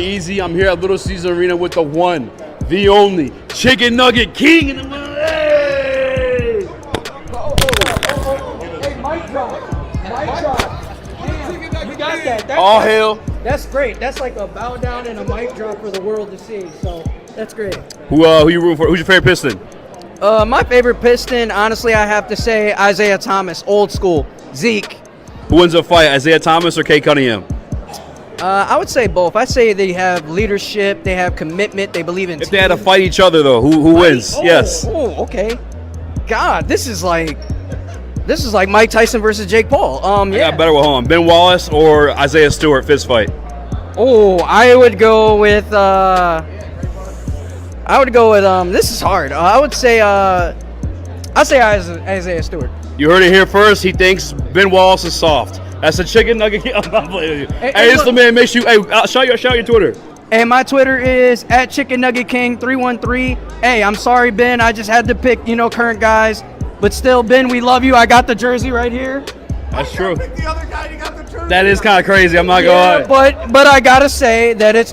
Easy, I'm here at Little Caesar Arena with the one, the only Chicken Nugget King in the world. Hey! Hey, mic drop. Mic drop. Damn, you got that. All hail. That's great. That's like a bow down and a mic drop for the world to see. So that's great. Who you rooting for? Who's your favorite Piston? My favorite Piston, honestly, I have to say Isaiah Thomas, old school. Zeke. Who wins the fight, Isaiah Thomas or Kate Cunningham? I would say both. I say they have leadership, they have commitment, they believe in If they had to fight each other, though, who wins? Yes. Oh, okay. God, this is like Mike Tyson versus Jake Paul. Yeah. I got better with home. Ben Wallace or Isaiah Stewart fist fight? Oh, I would go with this is hard. I would say Isaiah Stewart. You heard it here first. He thinks Ben Wallace is soft. That's a Chicken Nugget King. I'm not playing with you. Hey, this the man. Make sure shout your Twitter. Hey, my Twitter is @ChickenNuggetKing313. Hey, I'm sorry, Ben. I just had to pick, current guys. But still, Ben, we love you. I got the jersey right here. That's true. Pick the other guy, you got the jersey. That is kind of crazy. I'm not gonna lie. But I gotta say that it's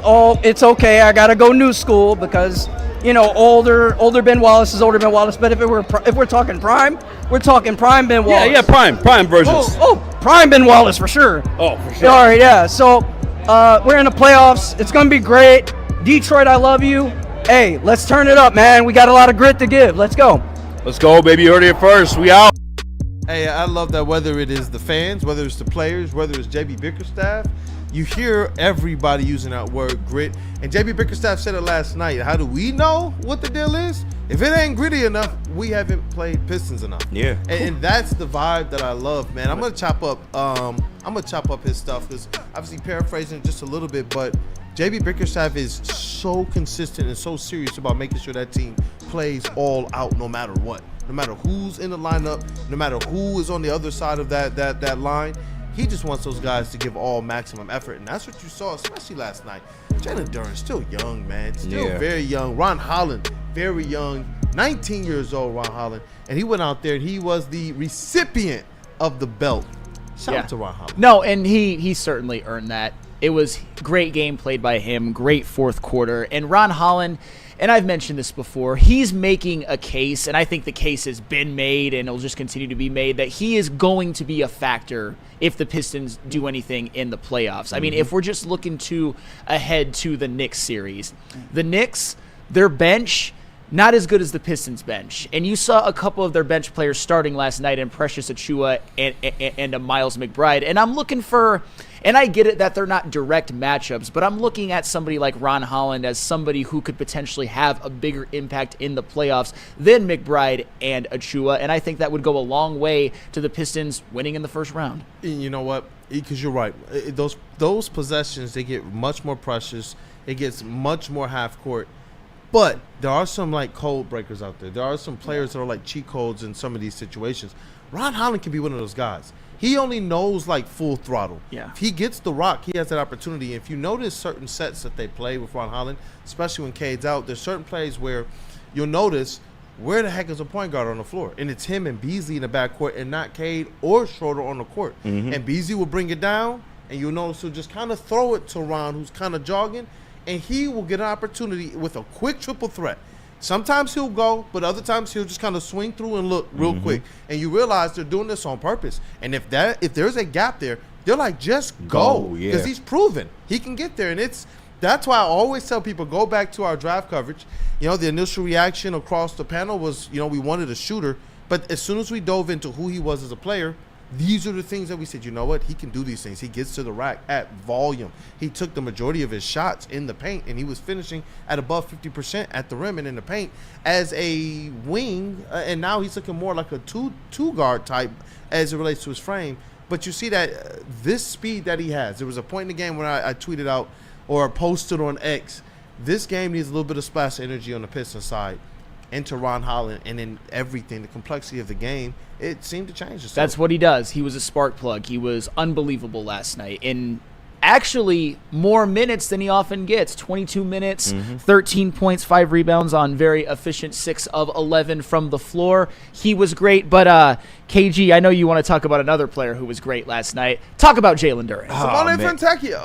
okay. I gotta go new school because older Ben Wallace is older Ben Wallace. But if we're talking prime, we're talking prime Ben Wallace. Yeah, prime versions. Oh, prime Ben Wallace for sure. Oh, for sure. All right, yeah. So we're in the playoffs. It's gonna be great. Detroit, I love you. Hey, let's turn it up, man. We got a lot of grit to give. Let's go. Let's go, baby. You heard it first. We out. Hey, I love that whether it is the fans, whether it's the players, whether it's JB Bickerstaff, you hear everybody using that word grit. And JB Bickerstaff said it last night. How do we know what the deal is? If it ain't gritty enough, we haven't played Pistons enough. Yeah. And that's the vibe that I love, man. I'm gonna chop up his stuff because obviously paraphrasing just a little bit, but JB Bickerstaff is so consistent and so serious about making sure that team plays all out no matter what. No matter who's in the lineup, no matter who is on the other side of that line, he just wants those guys to give all maximum effort. And that's what you saw, especially last night. Jalen Duren, still young, man. Still very young. Ron Holland, very young. 19 years old, Ron Holland. And he went out there and he was the recipient of the belt. Shout out to Ron Holland. No, and he certainly earned that. It was great game played by him, great fourth quarter. And Ron Holland, and I've mentioned this before, he's making a case, and I think the case has been made and it'll just continue to be made, that he is going to be a factor if the Pistons do anything in the playoffs. I mean, if we're just looking ahead to the Knicks series, the Knicks, their bench, not as good as the Pistons bench. And you saw a couple of their bench players starting last night in Precious Achiuwa and a Miles McBride. And I'm looking for, and I get it that they're not direct matchups, but I'm looking at somebody like Ron Holland as somebody who could potentially have a bigger impact in the playoffs than McBride and Achiuwa. And I think that would go a long way to the Pistons winning in the first round. You know what? Because you're right. Those possessions, they get much more precious. It gets much more half court. But there are some like code breakers out there. There are some players that are like cheat codes in some of these situations. Ron Holland can be one of those guys. He only knows like full throttle. Yeah. If he gets the rock, he has that opportunity. If you notice certain sets that they play with Ron Holland, especially when Cade's out, there's certain plays where you'll notice where the heck is a point guard on the floor? And it's him and Beasley in the backcourt and not Cade or Schroeder on the court. And Beasley will bring it down, and you'll notice he'll just kind of throw it to Ron, who's kind of jogging, and he will get an opportunity with a quick triple threat. Sometimes he'll go, but other times he'll just kind of swing through and look real quick. And you realize they're doing this on purpose. And if there's a gap there, they're like, just go. Because he's proven he can get there. And that's why I always tell people, go back to our draft coverage. The initial reaction across the panel was, we wanted a shooter. But as soon as we dove into who he was as a player, these are the things that we said, you know what? He can do these things. He gets to the rack at volume. He took the majority of his shots in the paint, and he was finishing at above 50% at the rim and in the paint as a wing. And now he's looking more like a two-guard type as it relates to his frame. But you see that this speed that he has. There was a point in the game when I tweeted out or posted on X, this game needs a little bit of splash energy on the Pistons side. Into Ron Holland, and in everything, the complexity of the game, it seemed to change. That's what he does. He was a spark plug. He was unbelievable last night. And actually more minutes than he often gets. 22 minutes, 13 points, 5 rebounds on very efficient 6 of 11 from the floor. He was great, but KG, I know you want to talk about another player who was great last night. Talk about Jalen Duren. Simone Fontecchio.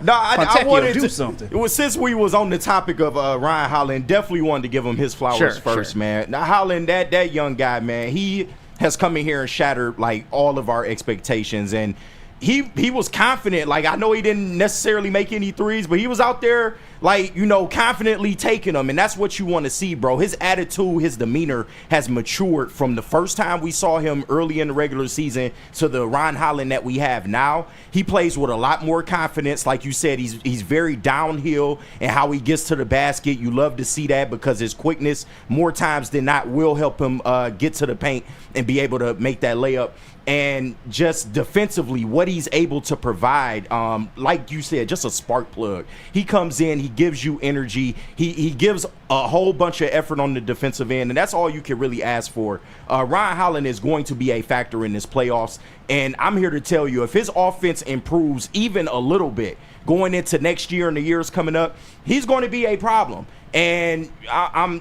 No, I wanted do to something. It was, since we was on the topic of Ryan Holland, definitely wanted to give him his flowers first, man. Now Holland, that young guy, man, he has come in here and shattered like all of our expectations, and he was confident. Like, I know he didn't necessarily make any threes, but he was out there, like, you know, confidently taking them. And that's what you want to see, bro. His attitude, his demeanor has matured from the first time we saw him early in the regular season to the Ron Holland that we have now. He plays with a lot more confidence. Like you said, he's very downhill, and how he gets to the basket, you love to see that, because his quickness more times than not will help him get to the paint and be able to make that layup. And just defensively, what he's able to provide, like you said, just a spark plug. He comes in, he gives you energy, he gives a whole bunch of effort on the defensive end, and that's all you can really ask for. Ryan Holland is going to be a factor in this playoffs, and I'm here to tell you, if his offense improves even a little bit going into next year and the years coming up, he's going to be a problem. And I'm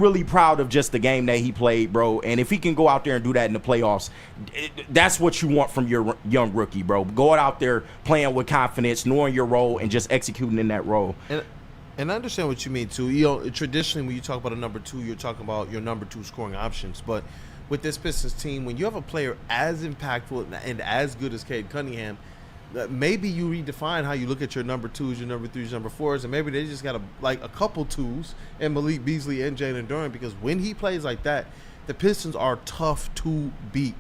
really proud of just the game that he played, bro. And if he can go out there and do that in the playoffs, that's what you want from your young rookie, bro. Going out there playing with confidence, knowing your role, and just executing in that role. And I understand what you mean too. You know, traditionally when you talk about a number 2, you're talking about your number 2 scoring options. But with this Pistons team, when you have a player as impactful and as good as Cade Cunningham, maybe you redefine how you look at your number 2s, your number 3s, number 4s, and maybe they just got a couple 2s in Malik Beasley and Jalen Duren, because when he plays like that, the Pistons are tough to beat,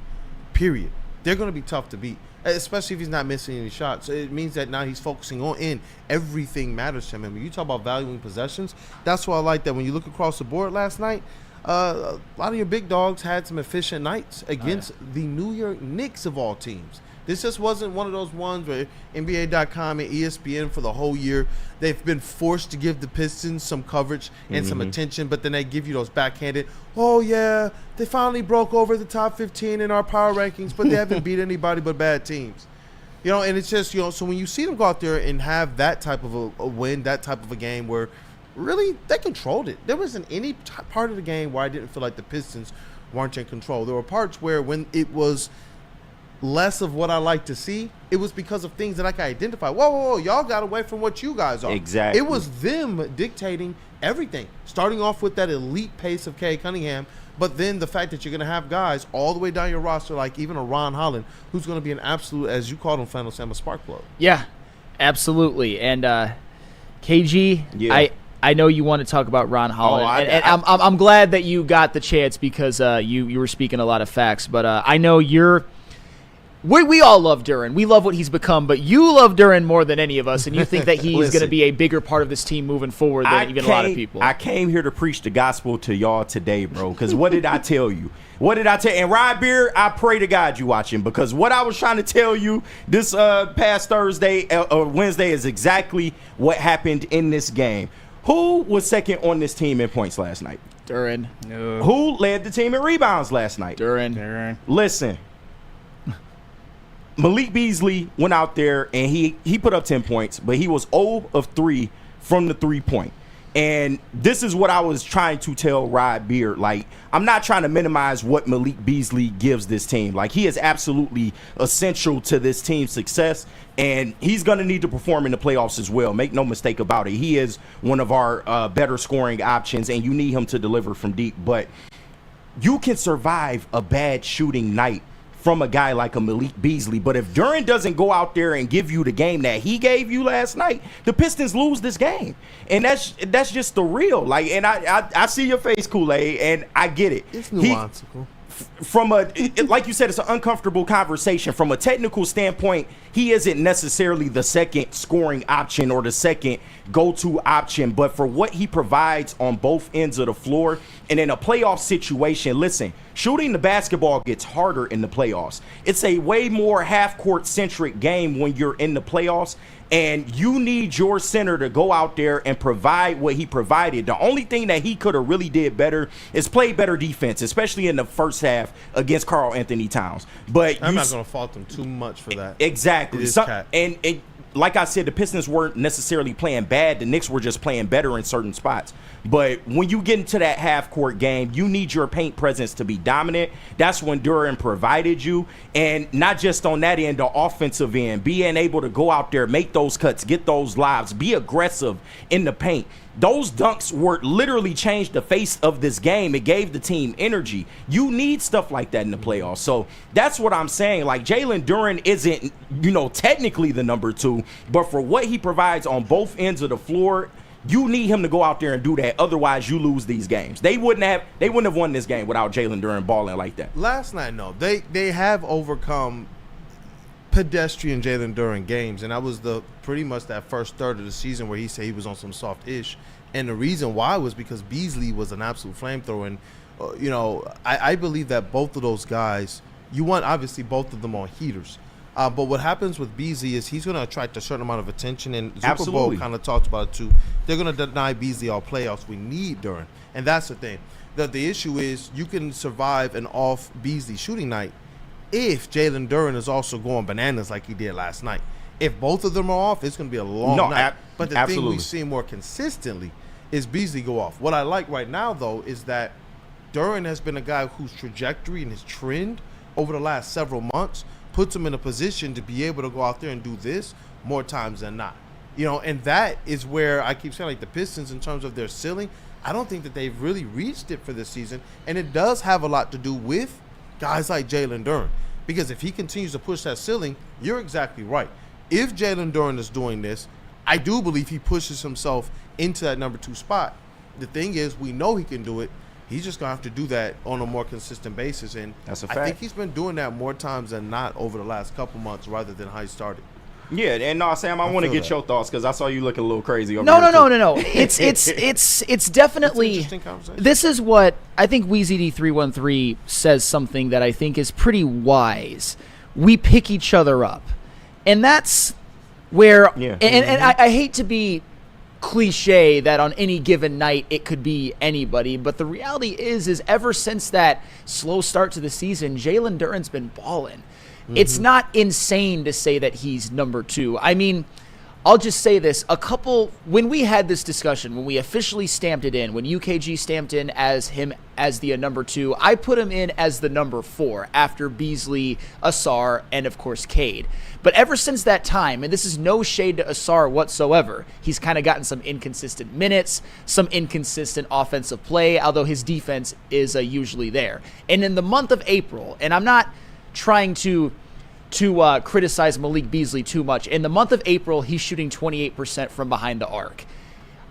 period. They're going to be tough to beat, especially if he's not missing any shots. So it means that now he's focusing on everything matters to him. And when you talk about valuing possessions, that's why I like that when you look across the board last night, a lot of your big dogs had some efficient nights against the New York Knicks of all teams. This just wasn't one of those ones where NBA.com and ESPN for the whole year, they've been forced to give the Pistons some coverage and some attention, but then they give you those backhanded, oh, yeah, they finally broke over the top 15 in our power rankings, but they haven't beat anybody but bad teams. You know, and it's just, you know, so when you see them go out there and have that type of a win, that type of a game where really they controlled it. There wasn't any part of the game where I didn't feel like the Pistons weren't in control. There were parts where when it was less of what I like to see, it was because of things that I could identify. Whoa, y'all got away from what you guys are. Exactly. It was them dictating everything, starting off with that elite pace of Cade Cunningham, but then the fact that you're going to have guys all the way down your roster, like even a Ron Holland, who's going to be an absolute, as you called him, Flannel Sam, a spark plug. Yeah, absolutely. And KG, I know you want to talk about Ron Holland, and I'm glad that you got the chance, because you were speaking a lot of facts, but I know we all love Duren. We love what he's become, but you love Duren more than any of us, and you think that he's going to be a bigger part of this team moving forward than even a lot of people. I came here to preach the gospel to y'all today, bro, because what did I tell you? What did I tell you? And Ryan Beard, I pray to God you watching, because what I was trying to tell you this past Thursday or Wednesday is exactly what happened in this game. Who was second on this team in points last night? Duren. No. Who led the team in rebounds last night? Duren. Listen. Malik Beasley went out there and he put up 10 points, but he was 0 of 3 from the 3-point. And this is what I was trying to tell Rod Beard. Like, I'm not trying to minimize what Malik Beasley gives this team. Like, he is absolutely essential to this team's success, and he's going to need to perform in the playoffs as well. Make no mistake about it. He is one of our better scoring options, and you need him to deliver from deep. But you can survive a bad shooting night from a guy like a Malik Beasley. But if Duren doesn't go out there and give you the game that he gave you last night, the Pistons lose this game. And that's just the real. Like, and I see your face, Kool-Aid, and I get it. It's nuanceical. Like you said, it's an uncomfortable conversation. From a technical standpoint, he isn't necessarily the second scoring option or the second go-to option, but for what he provides on both ends of the floor and in a playoff situation, listen, Shooting the basketball gets harder in the playoffs. It's a way more half-court centric game when you're in the playoffs, and you need your center to go out there and provide what he provided. The only thing that he could have really did better is play better defense, especially in the first half against Karl Anthony Towns. But I'm not going to fault him too much for that. Exactly. And like I said, the Pistons weren't necessarily playing bad. The Knicks were just playing better in certain spots. But when you get into that half-court game, you need your paint presence to be dominant. That's when Duren provided you. And not just on that end, the offensive end, being able to go out there, make those cuts, get those lobs, be aggressive in the paint. Those dunks were literally changed the face of this game. It gave the team energy. You need stuff like that in the playoffs. So that's what I'm saying. Like, Jalen Duren isn't, technically the number 2, but for what he provides on both ends of the floor, you need him to go out there and do that. Otherwise, you lose these games. They wouldn't have won this game without Jalen Duren balling like that. Last night, no. They have overcome pedestrian Jalen Duren games, and that was pretty much that first third of the season where he said he was on some soft-ish. And the reason why was because Beasley was an absolute flamethrower. And, I believe that both of those guys, you want obviously both of them on heaters. But what happens with Beasley is he's going to attract a certain amount of attention, and Super Bowl kind of talked about it too. They're going to deny Beasley all playoffs. We need Duren, and that's the thing. The issue is you can survive an off Beasley shooting night if Jalen Duren is also going bananas like he did last night. If both of them are off, it's going to be a long night. But the thing we've seen more consistently is Beasley go off. What I like right now, though, is that Duren has been a guy whose trajectory and his trend over the last several months puts him in a position to be able to go out there and do this more times than not. And that is where I keep saying, like, the Pistons, in terms of their ceiling, I don't think that they've really reached it for this season. And it does have a lot to do with guys like Jalen Duren. Because if he continues to push that ceiling, you're exactly right. If Jalen Duren is doing this, I do believe he pushes himself into that number 2 spot. The thing is, we know he can do it. He's just going to have to do that on a more consistent basis. And that's a fact. I think he's been doing that more times than not over the last couple months rather than how he started. Yeah, and Sam, I want to get your thoughts because I saw you looking a little crazy over No. It's definitely. This is what I think WeezyD313 says, something that I think is pretty wise. We pick each other up, and that's where. Yeah. And I hate to be cliche that on any given night it could be anybody, but the reality is ever since that slow start to the season, Jalen Duren's been balling. It's not insane to say that he's number 2. I mean, I'll just say this. When we had this discussion, when we officially stamped it in, when UKG stamped in as him as the number 2, I put him in as the number 4 after Beasley, Asar, and of course Cade. But ever since that time, and this is no shade to Asar whatsoever, he's kind of gotten some inconsistent minutes, some inconsistent offensive play, although his defense is usually there. And in the month of April, and I'm not trying to criticize Malik Beasley too much. In the month of April, he's shooting 28% from behind the arc.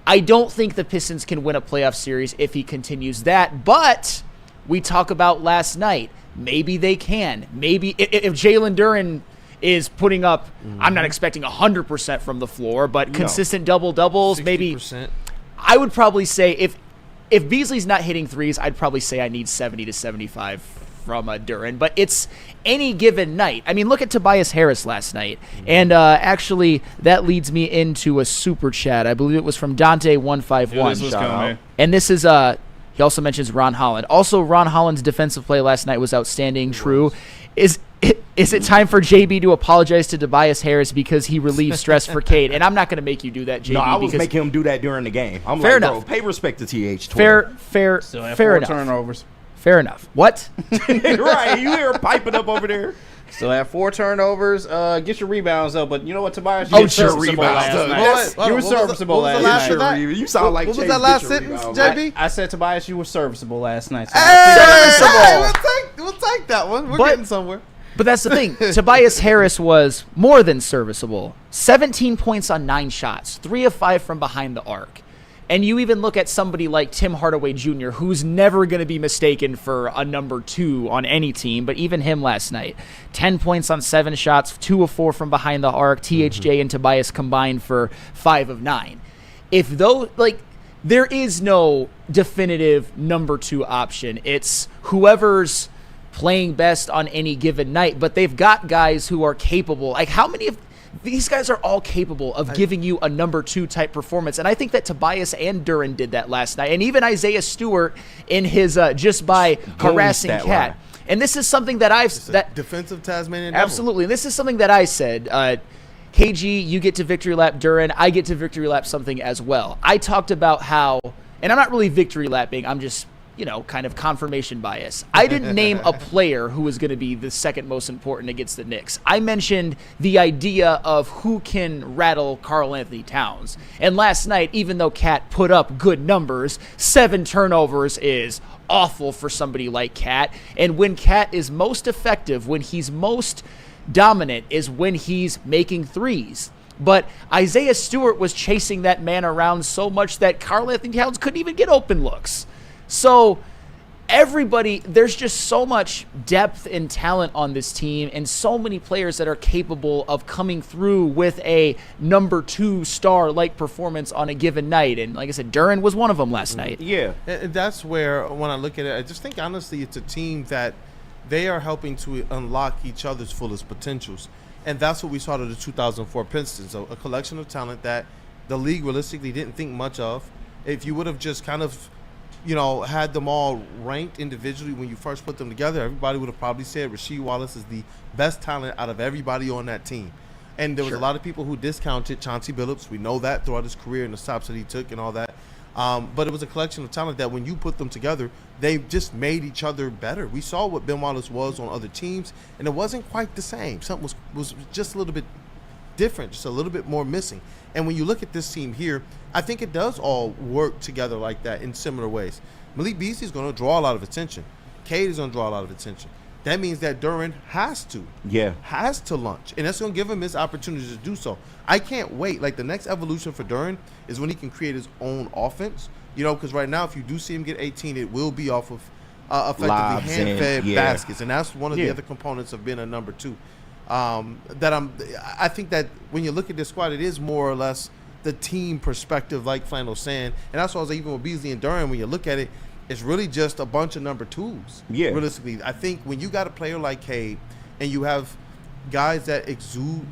I don't think the Pistons can win a playoff series if he continues that, but we talk about last night. Maybe they can. Maybe if Jalen Duren is putting up, I'm not expecting 100% from the floor, but consistent double-doubles, 60%. Maybe. I would probably say if Beasley's not hitting threes, I'd probably say I need 70 to 75 from Duren, but it's any given night. I mean, look at Tobias Harris last night, and actually that leads me into a super chat. I believe it was from Dante151, and this is he also mentions Ron Holland. Also, Ron Holland's defensive play last night was outstanding. True. Is it time for JB to apologize to Tobias Harris because he relieved stress for Cade? And I'm not going to make you do that, JB. No, I was making him do that during the game. I'm fair like, enough. Bro, pay respect to TH12. Fair enough. Turnovers. Fair enough. What? Right, you hear piping up over there. Still have 4 turnovers. Get your rebounds up, but you know what, Tobias? You were serviceable last night. You were serviceable last night. You sound like what was that last sentence, JB? I said, Tobias, you were serviceable last night. So We'll take that one. We're getting somewhere. But that's the thing. Tobias Harris was more than serviceable. 17 points on 9 shots, 3 of 5 from behind the arc. And you even look at somebody like Tim Hardaway Jr., who's never going to be mistaken for a number 2 on any team, but even him last night, 10 points on 7 shots, 2 of 4 from behind the arc, THJ and Tobias combined for 5 of 9. If those, there is no definitive number 2 option. It's whoever's playing best on any given night, but they've got guys who are capable. Like, how many of these guys are all capable of giving you a number 2 type performance? And I think that Tobias and Duren did that last night. And even Isaiah Stewart in his just by harassing Cat. And this is something that defensive Tasmanian devil. Absolutely. And this is something that I said. KG, you get to victory lap Duren. I get to victory lap something as well. I talked about how, and I'm not really victory lapping, I'm just, kind of confirmation bias. I didn't name a player who was going to be the second most important against the Knicks. I mentioned the idea of who can rattle Karl Anthony Towns. And last night, even though Cat put up good numbers, 7 turnovers is awful for somebody like Cat. And when Cat is most effective, when he's most dominant, is when he's making threes. But Isaiah Stewart was chasing that man around so much that Karl Anthony Towns couldn't even get open looks. So there's just so much depth and talent on this team, and so many players that are capable of coming through with a number 2 star-like performance on a given night. And like I said, Duren was one of them last night. Yeah. And that's where, when I look at it, I just think, honestly, it's a team that they are helping to unlock each other's fullest potentials. And that's what we saw to the 2004 Pistons, a collection of talent that the league realistically didn't think much of. If you would have just kind of had them all ranked individually when you first put them together, everybody would have probably said Rasheed Wallace is the best talent out of everybody on that team. And there was a lot of people who discounted Chauncey Billups. We know that throughout his career and the stops that he took and all that. But it was a collection of talent that when you put them together, they just made each other better. We saw what Ben Wallace was on other teams, and it wasn't quite the same. Something was just a little bit different, just a little bit more missing. And when you look at this team here, I think it does all work together like that in similar ways. Malik Beasley is going to draw a lot of attention. Cade is going to draw a lot of attention. That means that Duren has to launch, and that's going to give him his opportunity to do so. I can't wait. Like, the next evolution for Duren is when he can create his own offense, because right now if you do see him get 18, it will be off of effectively hand-fed baskets, and that's one of the other components of being a number 2. I think that when you look at this squad, it is more or less the team perspective, like Flannel Sam, and that's why I was like, even with Beasley and Duren, when you look at it, it's really just a bunch of number 2s. Yeah. Realistically, I think when you got a player like Cade and you have guys that exude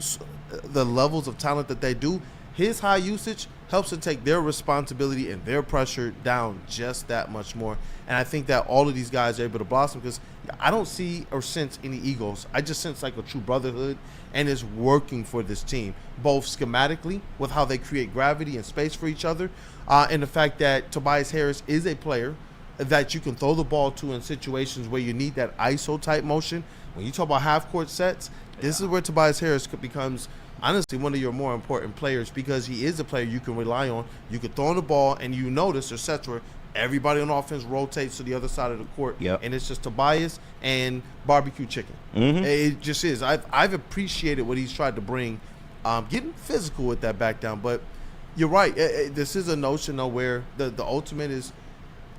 the levels of talent that they do, his high usage helps to take their responsibility and their pressure down just that much more. And I think that all of these guys are able to blossom because I don't see or sense any egos. I just sense like a true brotherhood, and it's working for this team, both schematically with how they create gravity and space for each other, and the fact that Tobias Harris is a player that you can throw the ball to in situations where you need that ISO type motion. When you talk about half court sets, this is where Tobias Harris becomes honestly one of your more important players, because he is a player you can rely on. You can throw him the ball, and you notice there's sets where everybody on offense rotates to the other side of the court, and it's just Tobias and barbecue chicken. It just is. I've appreciated what he's tried to bring, getting physical with that back down. But you're right. This is a notion though where the ultimate is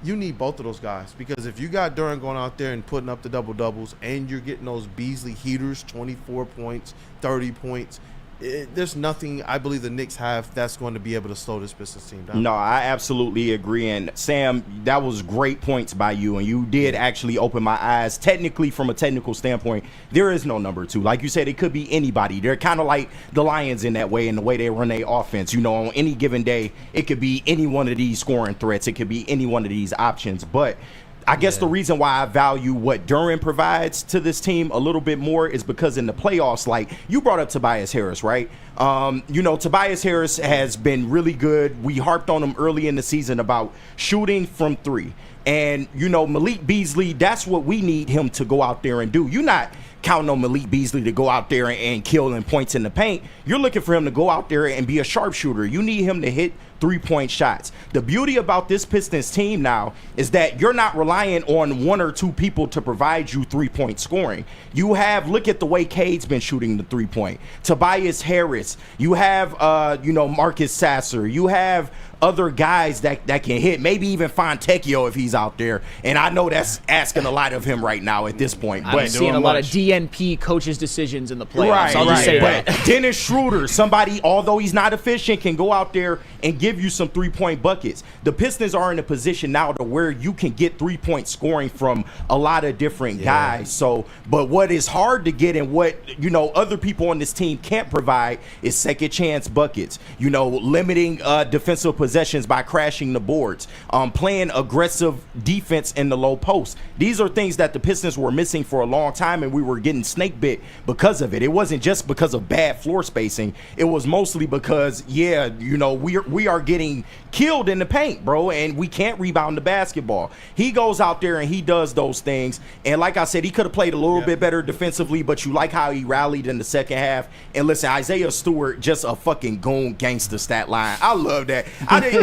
you need both of those guys, because if you got Duren going out there and putting up the double doubles, and you're getting those Beasley heaters, 24 points, 30 points. There's nothing I believe the Knicks have that's going to be able to slow this Pistons team down. No, I absolutely agree. And Sam, that was great points by you, and you did actually open my eyes. Technically, from a technical standpoint, there is no number 2. Like you said, it could be anybody. They're kind of like the Lions in that way, in the way they run their offense. On any given day, it could be any one of these scoring threats. It could be any one of these options. But I guess the reason why I value what Duren provides to this team a little bit more is because in the playoffs, like you brought up Tobias Harris, right? Tobias Harris has been really good. We harped on him early in the season about shooting from 3. And, Malik Beasley, that's what we need him to go out there and do. You're not counting on Malik Beasley to go out there and kill in points in the paint. You're looking for him to go out there and be a sharpshooter. You need him to hit 3-point shots. The beauty about this Pistons team now is that you're not relying on 1 or 2 people to provide you 3-point scoring. You have, look at the way Cade's been shooting the 3-point. Tobias Harris. You have, Marcus Sasser. You have other guys that can hit. Maybe even Fontecchio if he's out there. And I know that's asking a lot of him right now at this point. But I'm seeing a lot of DNP coaches' decisions in the playoffs. I'll just say that. But Dennis Schroeder, somebody, although he's not efficient, can go out there and give you some three-point buckets. The Pistons are in a position now to where you can get three-point scoring from a lot of different guys. So, but what is hard to get and what, other people on this team can't provide is second chance buckets. Limiting defensive possessions by crashing the boards, playing aggressive defense in the low post. These are things that the Pistons were missing for a long time, and we were getting snake bit because of it. It wasn't just because of bad floor spacing. It was mostly because, we are getting killed in the paint, bro, and we can't rebound the basketball. He goes out there and he does those things, and like I said, he could have played a little bit better defensively, but you like how he rallied in the second half. And listen, Isaiah Stewart, just a fucking goon gangster stat line. I love that.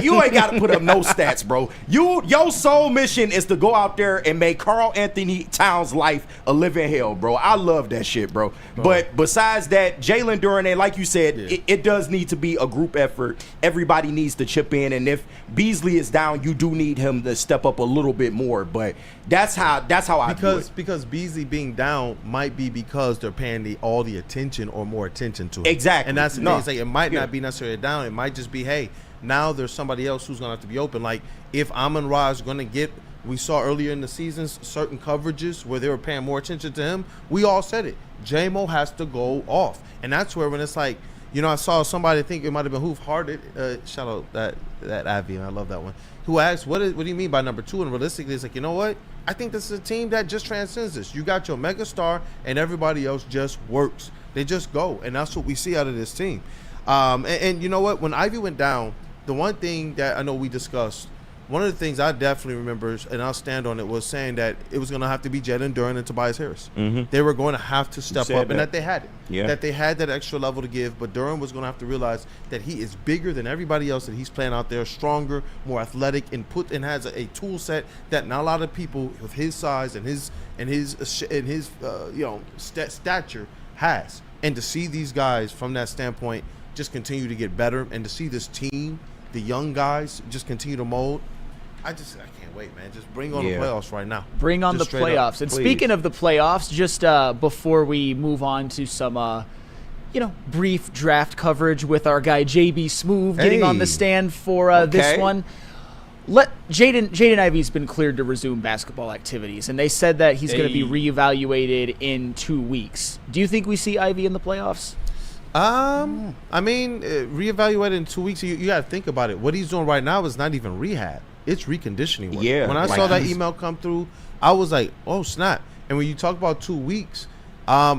You ain't got to put up no stats, bro. Your sole mission is to go out there and make Karl Anthony Towns' life a living hell, bro. I love that shit, bro. But besides that, Jalen Duren, and like you said, it does need to be a group effort. Everybody needs to chip in, and if Beasley is down, you do need him to step up a little bit more. But that's how I do it. Because Beasley being down might be because they're paying all the attention or more attention to him. Exactly. And that's the thing. It's like, it might not be necessarily down. It might just be, hey, now there's somebody else who's going to have to be open. Like, if Amon-Ra is going to get, we saw earlier in the seasons, certain coverages where they were paying more attention to him. We all said it. J-Mo has to go off. And that's where when it's like, I saw somebody, I think it might have been Hoof Hearted, shout out that Ivy, and I love that one, who asked, what do you mean by number 2? And realistically, it's like, you know what? I think this is a team that just transcends this. You got your mega star, and everybody else just works. They just go, and that's what we see out of this team. And you know what? When Ivy went down, the one thing that I know we discussed, one of the things I definitely remember, and I'll stand on it, was saying that it was going to have to be Jalen Duren and Tobias Harris. Mm-hmm. They were going to have to step up, and that they had it. Yeah. That they had that extra level to give, but Duren was going to have to realize that he is bigger than everybody else that he's playing out there, stronger, more athletic, and has a tool set that not a lot of people with his size and his stature has. And to see these guys from that standpoint just continue to get better, and to see this team, the young guys, just continue to mold, I can't wait, man. Just bring on the playoffs right now. Bring on the playoffs. And speaking of the playoffs, just before we move on to some, brief draft coverage with our guy JB Smoove getting on the stand for this one. Jaden Ivey's been cleared to resume basketball activities, and they said that he's going to be reevaluated in 2 weeks. Do you think we see Ivey in the playoffs? Reevaluated in 2 weeks. You got to think about it. What he's doing right now is not even rehab. It's reconditioning work. Yeah. When I saw that email come through, I was like, oh, snap. And when you talk about 2 weeks, I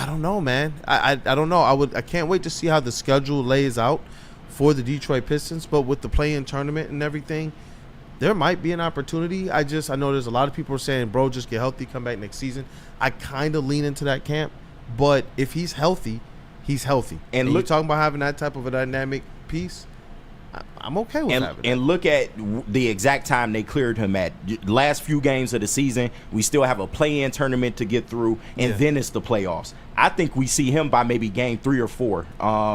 don't know, man. I don't know. I can't wait to see how the schedule lays out for the Detroit Pistons. But with the play-in tournament and everything, there might be an opportunity. I know there's a lot of people are saying, bro, just get healthy, come back next season. I kind of lean into that camp. But if he's healthy, he's healthy. And you're talking about having that type of a dynamic piece, I'm okay with that. And look at the exact time they cleared him at. Last few games of the season, we still have a play-in tournament to get through, and then it's the playoffs. I think we see him by maybe game 3 or 4.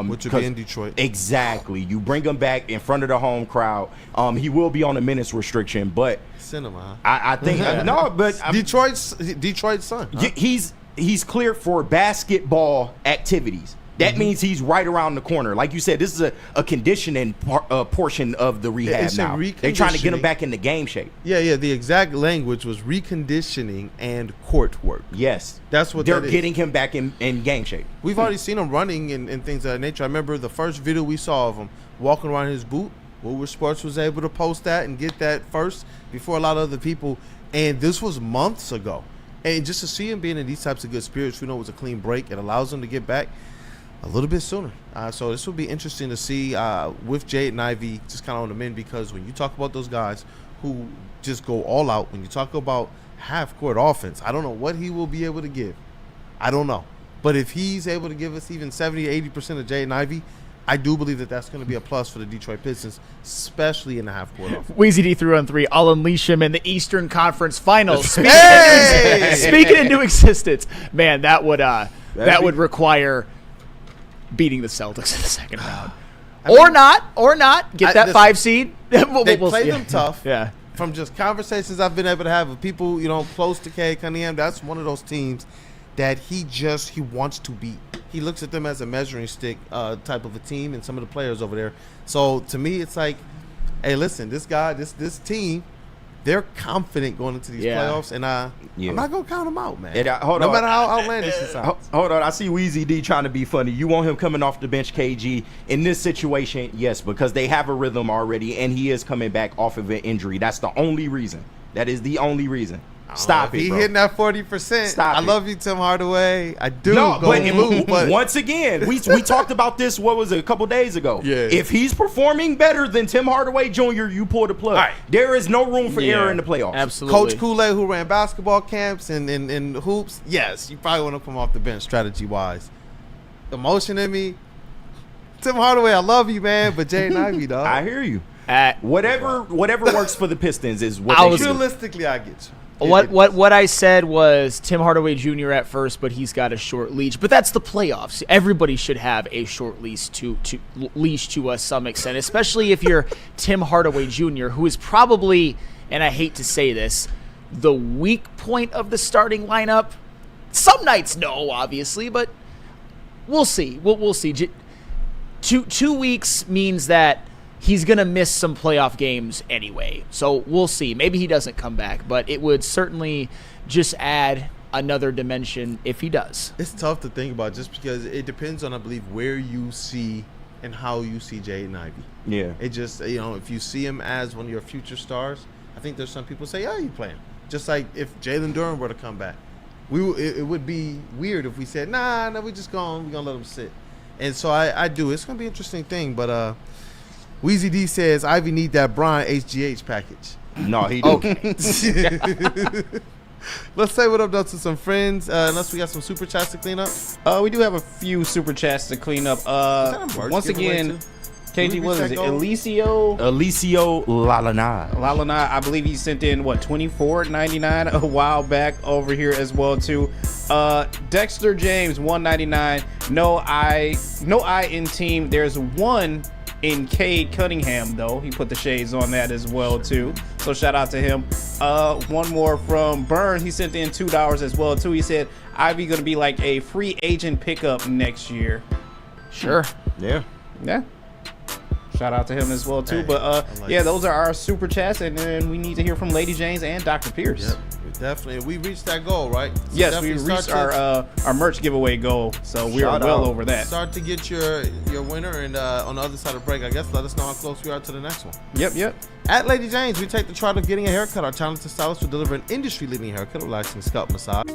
Which would be in Detroit. Exactly. You bring him back in front of the home crowd. He will be on a minutes restriction, but cinema. I think Detroit's son. Huh? He's cleared for basketball activities. That means he's right around the corner. Like you said, this is a conditioning portion of the rehab now. They're trying to get him back into game shape. Yeah. The exact language was reconditioning and court work. Yes. That's what they're getting him back in game shape. We've already seen him running and things of that nature. I remember the first video we saw of him walking around his boot. Woodward Sports was able to post that and get that first before a lot of other people. And this was months ago. And just to see him being in these types of good spirits, we know it was a clean break. It allows him to get back a little bit sooner. So this will be interesting to see with Jaden Ivey just kind of on the mend, because when you talk about those guys who just go all out, when you talk about half-court offense, I don't know what he will be able to give. I don't know. But if he's able to give us even 70 or 80% of Jaden Ivey, I do believe that that's going to be a plus for the Detroit Pistons, especially in the half-court offense. Weezy D 3-on-3. I'll unleash him in the Eastern Conference Finals. Speaking into existence, man, that would require beating the Celtics in the second round. or not get that listen, 5 seed. They We'll play see. them tough. Yeah. From just conversations I've been able to have with people, close to Cade Cunningham, that's one of those teams that he wants to beat. He looks at them as a measuring stick type of a team and some of the players over there. So to me, it's like, hey, listen, this team, they're confident going into these playoffs, and I'm not gonna count them out, man. No matter how outlandish it sounds. Hold on, I see Weezy D trying to be funny. You want him coming off the bench, KG, in this situation? Yes, because they have a rhythm already, and he is coming back off of an injury. That's the only reason. That is the only reason. Stop it, he bro. hitting that 40%. Stop I it. love you, Tim Hardaway. I do. No, but once again, we talked about this, what was it, a couple days ago. Yeah. If he's performing better than Tim Hardaway Jr., you pull the plug. Right. There is no room for error in the playoffs. Absolutely. Coach Kool-Aid, who ran basketball camps and hoops, yes, you probably want to come off the bench strategy-wise. Emotion in me, Tim Hardaway, I love you, man, but Jaden Ivey, dog. I hear you. Whatever works for the Pistons is what I they was- should do. Realistically, I get you. What I said was Tim Hardaway Jr. at first, but he's got a short leash. But that's the playoffs. Everybody should have a short leash to some extent, especially if you're Tim Hardaway Jr., who is probably, and I hate to say this, the weak point of the starting lineup. Some nights, no, obviously, but we'll see. We'll see. 2 weeks means that he's going to miss some playoff games anyway. So we'll see. Maybe he doesn't come back, but it would certainly just add another dimension if he does. It's tough to think about just because it depends on, I believe, where you see and how you see Jaden Ivey. Yeah. It just, if you see him as one of your future stars, I think there's some people say, yeah, you play him. Just like if Jalen Duren were to come back. It would be weird if we said, nah, we're just going to let him sit. And so I do. It's going to be an interesting thing, but Weezy D says Ivy need that Brian HGH package. No, he do. Okay. Let's say what up though to some friends. Unless we got some super chats to clean up. We do have a few super chats to clean up. Once again, KG, what is it? Alicio Lalana. I believe he sent in $24.99 a while back over here as well too. Dexter James $1.99. No I in team. There's one in Cade Cunningham though. He put the shades on that as well too. So shout out to him. One more from Burn. He sent in $2 as well too. He said Ivy gonna be like a free agent pickup next year. Sure. Yeah. Shout out to him as well too. Hey, But I like yeah, it. those are our super chats, and then we need to hear from Lady James and Dr. Pierce. Yep, definitely. We reached that goal, right? So Yes, we definitely reached start our merch giveaway goal, so we are Shout well out. over that. Start to get your winner, and on the other side of the break, I guess let us know how close we are to the next one. Yep. At Lady James, we take the charge of getting a haircut. Our talented stylist will deliver an industry-leading haircut, relaxing scalp massage.